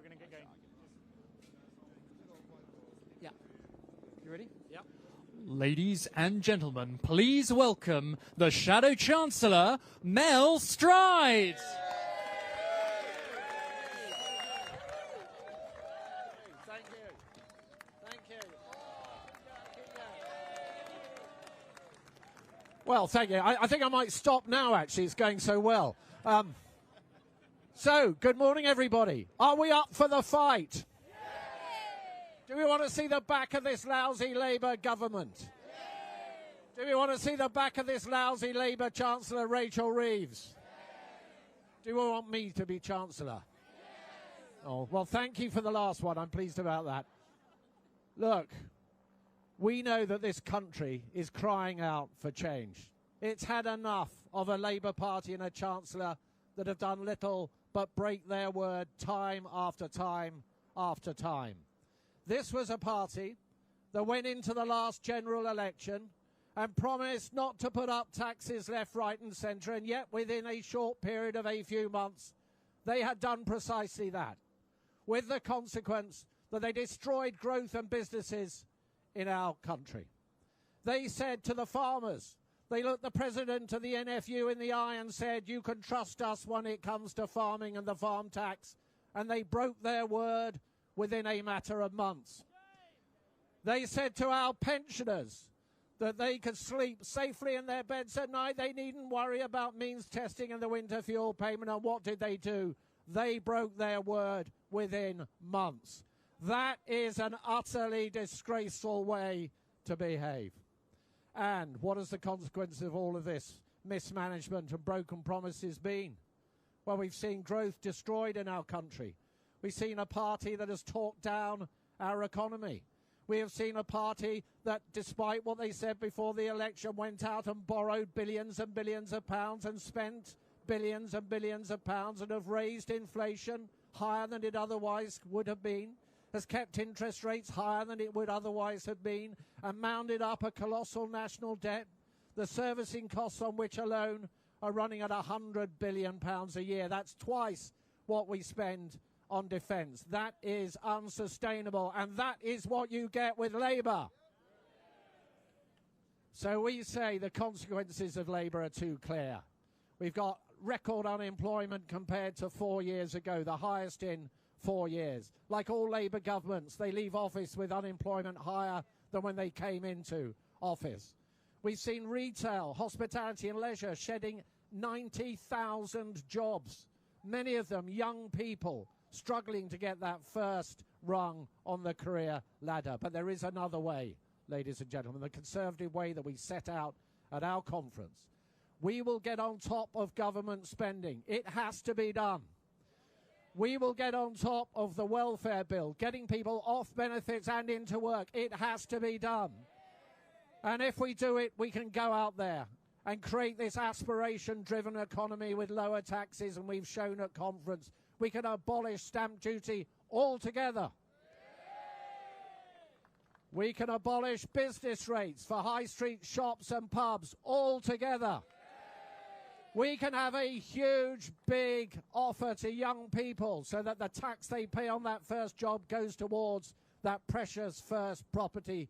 going to get going. Yeah. You ready? Yeah. Ladies and gentlemen, please welcome the Shadow Chancellor, Mel Stride. Thank you. Thank you. Well, thank you. I think I might stop now, actually. It's going so well. So, good morning, everybody. Are we up for the fight? Do we want to see the back of this lousy Labour government? Do we want to see the back of this lousy Labour Chancellor, Rachel Reeves? Do we want me to be Chancellor? Oh, well, thank you for the last one. I'm pleased about that. Look, we know that this country is crying out for change. It's had enough of a Labour Party and a Chancellor that have done little but break their word time after time after time. This was a party that went into the last general election and promised not to put up taxes left, right and centre, and yet within a short period of a few months, they had done precisely that, with the consequence that they destroyed growth and businesses in our country. They said to the farmers, they looked the president of the NFU in the eye and said, you can trust us when it comes to farming and the farm tax, and they broke their word within a matter of months. They said to our pensioners that they could sleep safely in their beds at night. They needn't worry about means testing and the winter fuel payment. And what did they do? They broke their word within months. That is an utterly disgraceful way to behave. And what has the consequence of all of this mismanagement and broken promises been? Well, we've seen growth destroyed in our country. We've seen a party that has talked down our economy. We have seen a party that, despite what they said before the election, went out and borrowed billions and billions of pounds and spent billions and billions of pounds and have raised inflation higher than it otherwise would have been, has kept interest rates higher than it would otherwise have been, and mounted up a colossal national debt, the servicing costs on which alone are running at £100 billion a year. That's twice what we spend on defence. That is unsustainable, and that is what you get with Labour. So we say the consequences of Labour are too clear. We've got record unemployment compared to 4 years ago, the highest in 4 years. Like all Labour governments, they leave office with unemployment higher than when they came into office. We've seen retail, hospitality and leisure shedding 90,000 jobs, many of them young people struggling to get that first rung on the career ladder. But there is another way, ladies and gentlemen, the Conservative way that we set out at our conference. We will get on top of government spending. It has to be done. We will get on top of the welfare bill, getting people off benefits and into work. It has to be done. And if we do it, we can go out there and create this aspiration-driven economy with lower taxes, and we've shown at conference we can abolish stamp duty altogether. We can abolish business rates for high street shops and pubs altogether. We can have a huge, big offer to young people so that the tax they pay on that first job goes towards that precious first property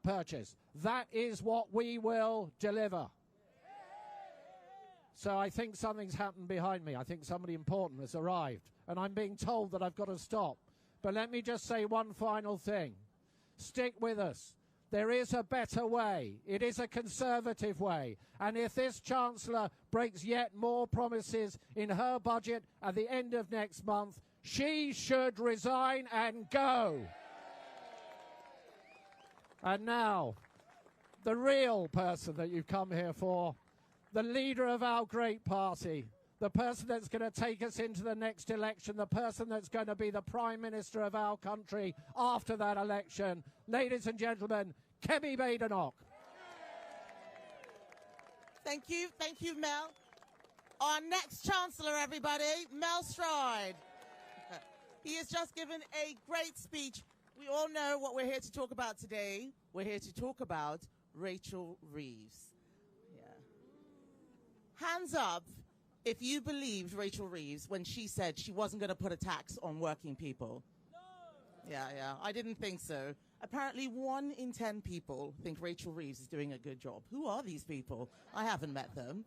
purchase. That is what we will deliver. So I think something's happened behind me. I think somebody important has arrived, and I'm being told that I've got to stop. But let me just say one final thing. Stick with us. There is a better way. It is a Conservative way. And if this Chancellor breaks yet more promises in her budget at the end of next month, she should resign and go. And now, the real person that you've come here for, the leader of our great party, the person that's going to take us into the next election, the person that's going to be the Prime Minister of our country after that election. Ladies and gentlemen, Kemi Badenoch. Thank you, Mel. Our next Chancellor, everybody, Mel Stride. He has just given a great speech. We all know what we're here to talk about today. We're here to talk about Rachel Reeves. Yeah. Hands up if you believed Rachel Reeves when she said she wasn't going to put a tax on working people. Yeah, I didn't think so. Apparently 1 in 10 people think Rachel Reeves is doing a good job. Who are these people? I haven't met them.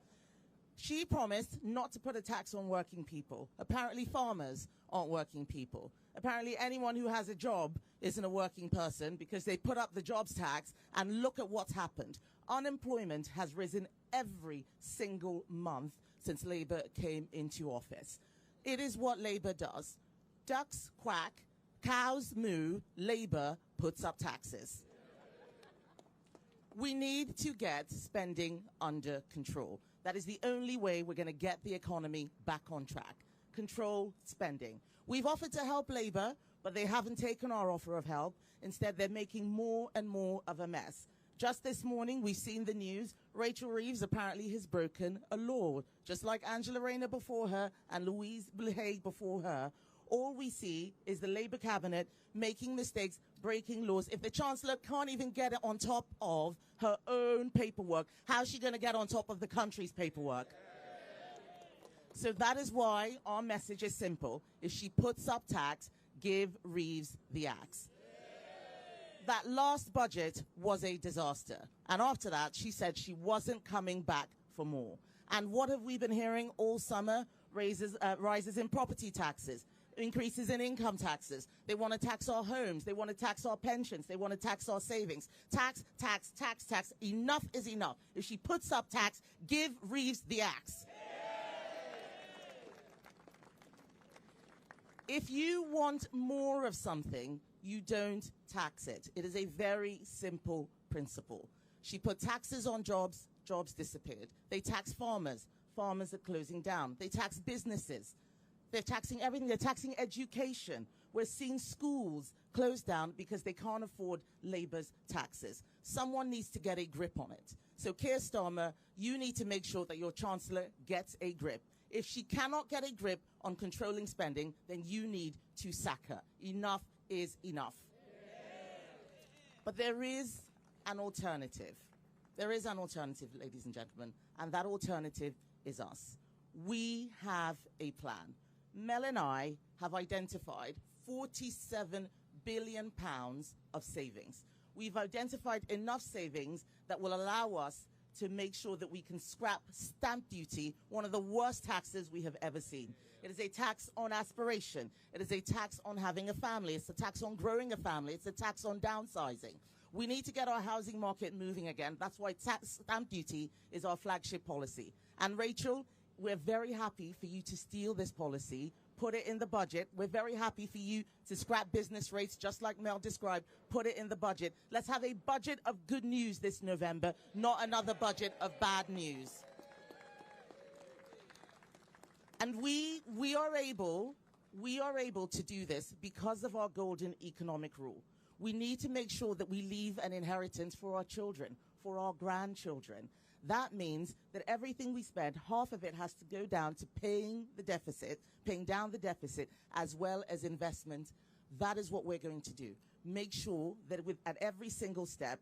She promised not to put a tax on working people. Apparently farmers aren't working people. Apparently anyone who has a job isn't a working person because they put up the jobs tax, and look at what's happened. Unemployment has risen every single month since Labour came into office. It is what Labour does. Ducks quack, cows moo, Labour puts up taxes. We need to get spending under control. That is the only way we're going to get the economy back on track. Control spending. We've offered to help Labour, but they haven't taken our offer of help. Instead, they're making more and more of a mess. Just this morning, we've seen the news. Rachel Reeves apparently has broken a law, just like Angela Rayner before her and Louise Hay before her. All we see is the Labour cabinet making mistakes, breaking laws. If the Chancellor can't even get it on top of her own paperwork, how's she going to get on top of the country's paperwork? So that is why our message is simple. If she puts up tax, give Reeves the axe. That last budget was a disaster. And after that, she said she wasn't coming back for more. And what have we been hearing all summer? Rises in property taxes, increases in income taxes. They want to tax our homes. They want to tax our pensions. They want to tax our savings. Tax, tax, tax, tax. Enough is enough. If she puts up tax, give Reeves the axe. If you want more of something, you don't tax it. It is a very simple principle. She put taxes on jobs, jobs disappeared. They tax farmers, farmers are closing down. They tax businesses. They're taxing everything. They're taxing education. We're seeing schools close down because they can't afford Labour's taxes. Someone needs to get a grip on it. So Keir Starmer, you need to make sure that your Chancellor gets a grip. If she cannot get a grip on controlling spending, then you need to sack her. Enough is enough. But there is an alternative. There is an alternative, ladies and gentlemen, and that alternative is us. We have a plan. Mel and I have identified £47 billion of savings. We've identified enough savings that will allow us to make sure that we can scrap stamp duty, one of the worst taxes we have ever seen. It is a tax on aspiration. It is a tax on having a family. It's a tax on growing a family. It's a tax on downsizing. We need to get our housing market moving again. That's why stamp duty is our flagship policy. And Rachel, we're very happy for you to steal this policy, put it in the budget. We're very happy for you to scrap business rates, just like Mel described, put it in the budget. Let's have a budget of good news this November, not another budget of bad news. And we are able to do this because of our golden economic rule. We need to make sure that we leave an inheritance for our children, for our grandchildren. That means that everything we spend, half of it has to go down to paying down the deficit, as well as investment. That is what we're going to do. Make sure that at every single step,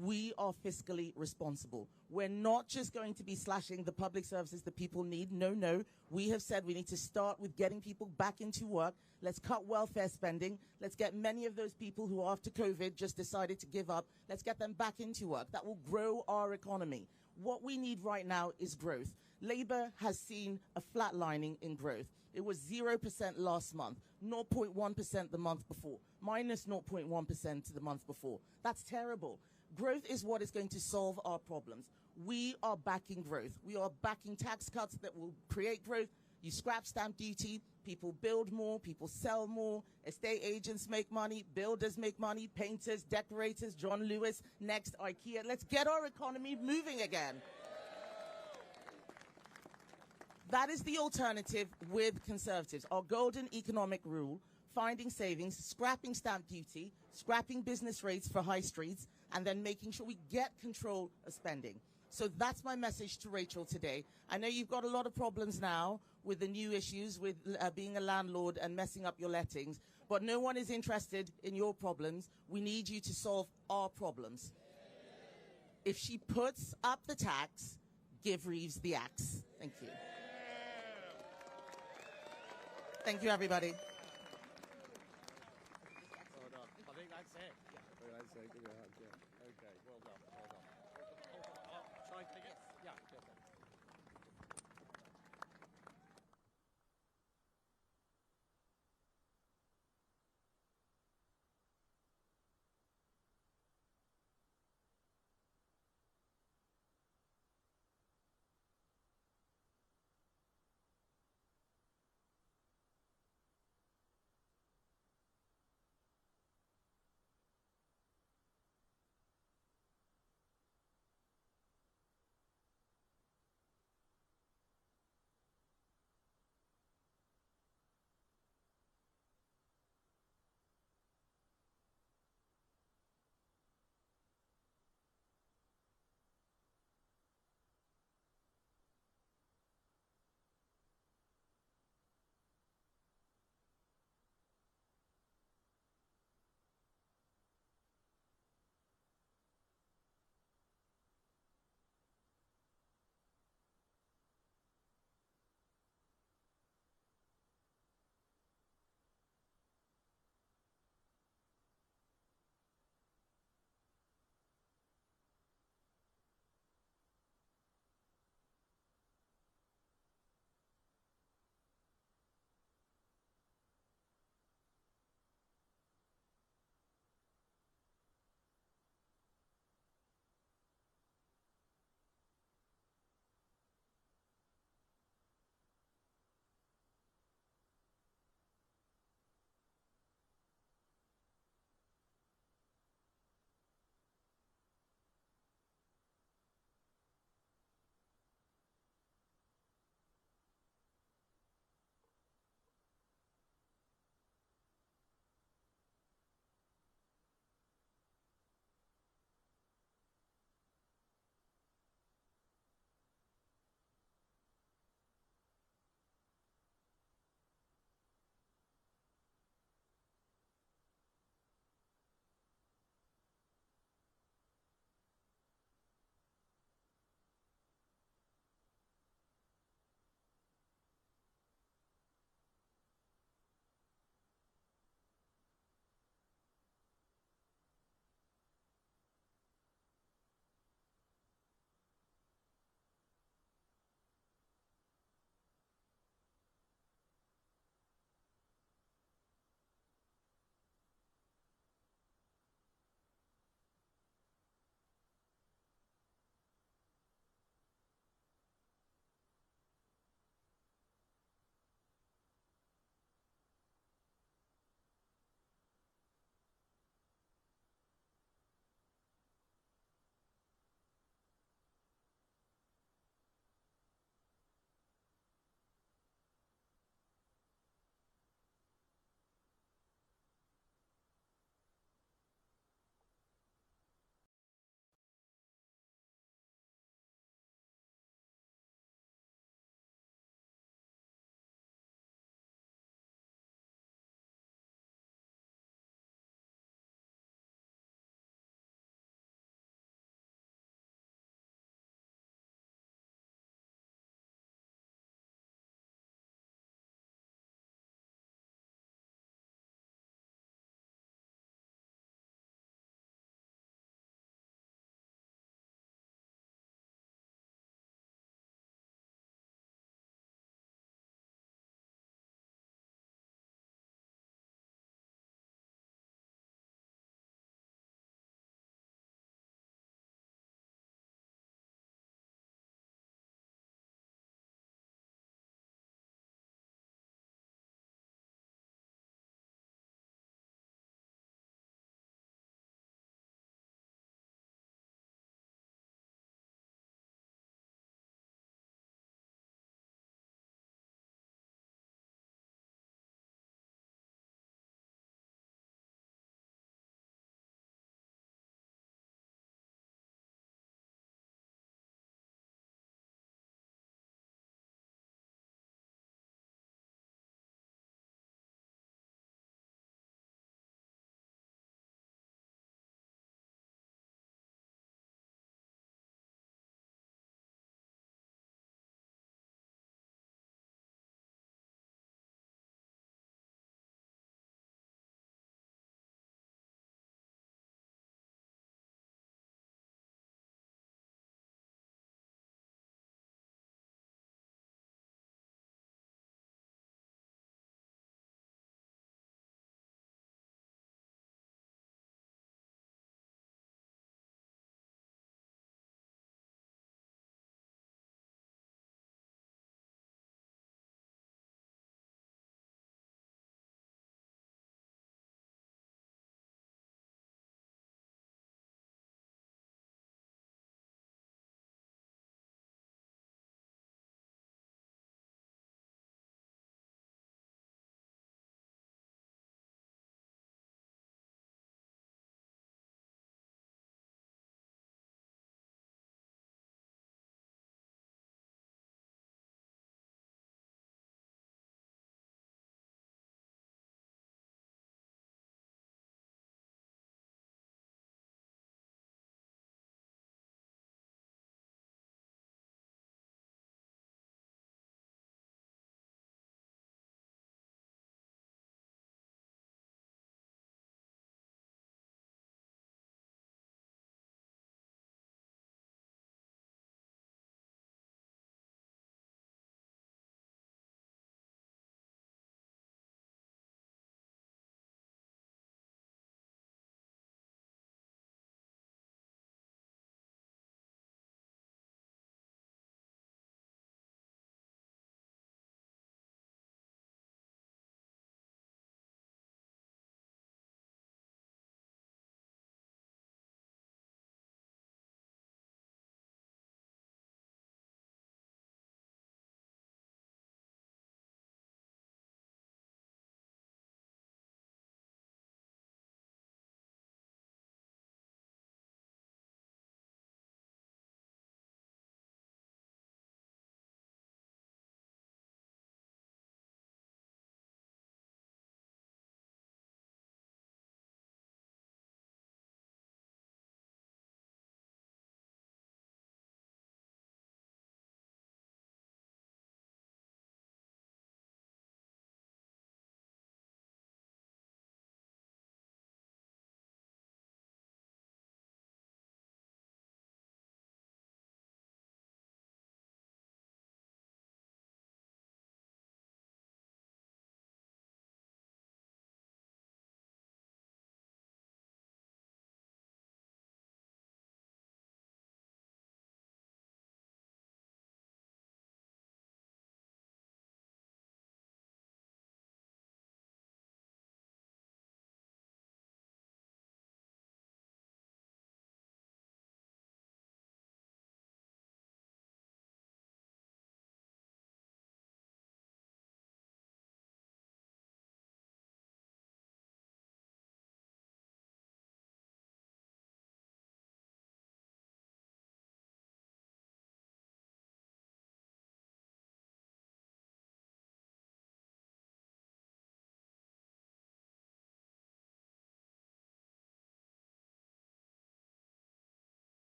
we are fiscally responsible. We're not just going to be slashing the public services that people need. No. We have said we need to start with getting people back into work. Let's cut welfare spending. Let's get many of those people who after COVID just decided to give up. Let's get them back into work. That will grow our economy. What we need right now is growth. Labour has seen a flatlining in growth. It was 0% last month, 0.1% the month before, minus 0.1% the month before. That's terrible. Growth is what is going to solve our problems. We are backing growth. We are backing tax cuts that will create growth. You scrap stamp duty, people build more, people sell more, estate agents make money, builders make money, painters, decorators, John Lewis, next IKEA. Let's get our economy moving again. That is the alternative with Conservatives. Our golden economic rule, finding savings, scrapping stamp duty, scrapping business rates for high streets, and then making sure we get control of spending. So that's my message to Rachel today. I know you've got a lot of problems now with the new issues with being a landlord and messing up your lettings, but no one is interested in your problems. We need you to solve our problems. If she puts up the tax, give Reeves the axe. Thank you. Thank you, everybody.